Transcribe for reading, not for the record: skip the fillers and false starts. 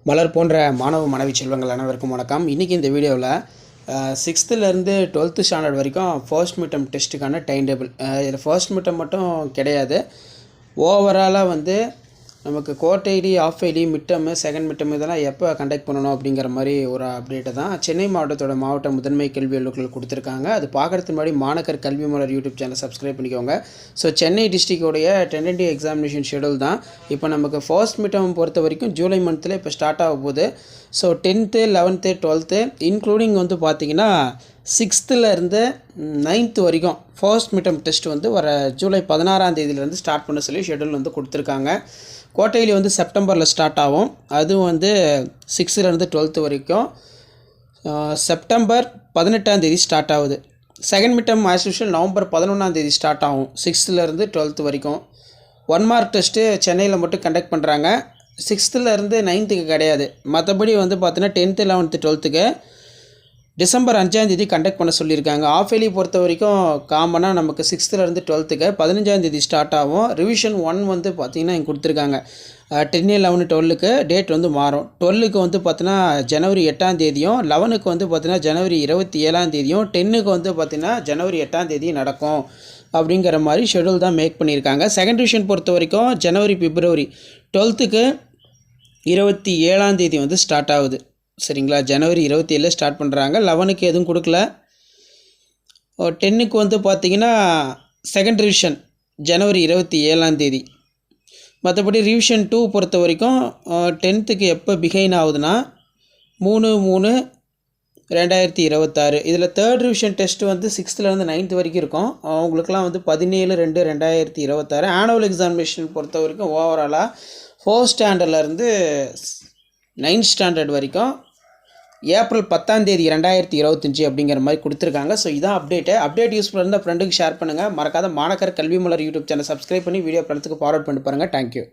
மலர் போன்ற மாணவ மாணவி செல்வங்கள் அனைவருக்கும் வணக்கம். இன்றைக்கி இந்த வீடியோவில் 6th to 12th ஸ்டாண்டர்ட் வரைக்கும் ஃபர்ஸ்ட் மிட் டெர்ம் டெஸ்ட்டுக்கான டைம் டேபிள். இதில் ஃபர்ஸ்ட் மிட் டெர்ம் மட்டும் கிடையாது, ஓவராலாக வந்து நமக்கு quarterly, half yearly, mid term, second mid term இதெல்லாம் எப்போ கண்டக்ட் பண்ணணும் அப்படிங்கிற மாதிரி ஒரு அப்டேட்டு தான் சென்னை மாவட்டத்தோட மாவட்ட முதன்மை கல்வி அலுவலர்கள் கொடுத்துருக்காங்க. அது பார்க்குறதுக்கு முன்னாடி மாணக்கர் கல்வி மலர் யூடியூப் சேனல் சப்ஸ்கிரைப் பண்ணிக்கோங்க. ஸோ சென்னை டிஸ்ட்ரிக்டோடைய டென்டேட்டிவ் எக்ஸாமினேஷன் ஷெடியூல் தான். இப்போ நமக்கு ஃபர்ஸ்ட் மிட் டெர்ம் பொறுத்த வரைக்கும் ஜூலை மந்த்தில் இப்போ ஸ்டார்ட் ஆக போகுது. So 10th, 11th, 12th including வந்து பார்த்திங்கன்னா 6th இருந்து 9th வரைக்கும் ஃபர்ஸ்ட் மிட் டெர்ம் டெஸ்ட் வந்து வர ஜூலை 16 ஸ்டார்ட் பண்ண சொல்லி ஷெடியூல் வந்து கொடுத்துருக்காங்க. குவார்டர்லி வந்து செப்டம்பரில் ஸ்டார்ட் ஆகும், அதுவும் வந்து 6th 12th வரைக்கும். செப்டம்பர் 18 ஸ்டார்ட் ஆகுது. Second mid term as usual November 11 start ஆகும் 6th 12th வரைக்கும். 1 மார்க் டெஸ்ட்டு சென்னையில் மட்டும் கண்டக்ட் பண்ணுறாங்க. 6th 9th கிடையாது. மற்றபடி வந்து பார்த்தீங்கன்னா 10th, 11th, 12th December 5 conduct பண்ண சொல்லியிருக்காங்க. ஆஃப் இயர்லி பொறுத்த வரைக்கும் காமனாக நமக்கு 6th 12th 15 ஸ்டார்ட் ஆகும். ரிவிஷன் 1 வந்து பார்த்திங்கன்னா இங்கே கொடுத்துருக்காங்க. 10, 11, 12 டேட் வந்து மாறும். 12 வந்து பார்த்தீங்கன்னா ஜனவரி 8 11 வந்து பார்த்தீங்கன்னா ஜனவரி 27 10 வந்து பார்த்தீங்கன்னா ஜனவரி 8 நடக்கும் அப்படிங்கிற மாதிரி ஷெடியூல் தான் மேக் பண்ணியிருக்காங்க. செகண்ட் ரிவிஷன் பொறுத்த வரைக்கும் ஜனவரி, பிப்ரவரி 12க்கு 27 வந்து ஸ்டார்ட் ஆகுது. சரிங்களா, ஜனவரி 27 ஸ்டார்ட் பண்ணுறாங்க. 11க்கு எதுவும் கொடுக்கல. 10க்கு வந்து பார்த்திங்கன்னா செகண்ட் ரிவிஷன் ஜனவரி 27. மற்றபடி ரிவிஷன் 2 பொறுத்த வரைக்கும் 10க்கு எப்போ பிகைன் ஆகுதுன்னா 3/3/2026. இதில் தேர்ட் ரிவிஷன் டெஸ்ட்டு வந்து 6th 9th வரைக்கும் இருக்கும். அவங்களுக்குலாம் வந்து 17/2/2026. ஆனுவல் எக்ஸாமினேஷன் பொறுத்த வரைக்கும் ஓவராலாக 4th ஸ்டாண்டர்ட்லேருந்து 9th ஸ்டாண்டர்ட் வரைக்கும் ஏப்ரல் 10 2025 அப்படிங்கிற மாதிரி கொடுத்துருக்காங்க. ஸோ இதான் அப்டேட் யூஸ்ஃபுல்லாக இருந்தால் ஃப்ரெண்டுக்கு ஷேர் பண்ணுங்கள். மறக்காத மாணக்கர் கல்வி மலர் யூடியூப் சேனல் சப்ஸ்கிரைப் பண்ணி வீடியோ படத்துக்கு ஃபார்வர்ட் பண்ணி பாருங்கள். தேங்க்யூ.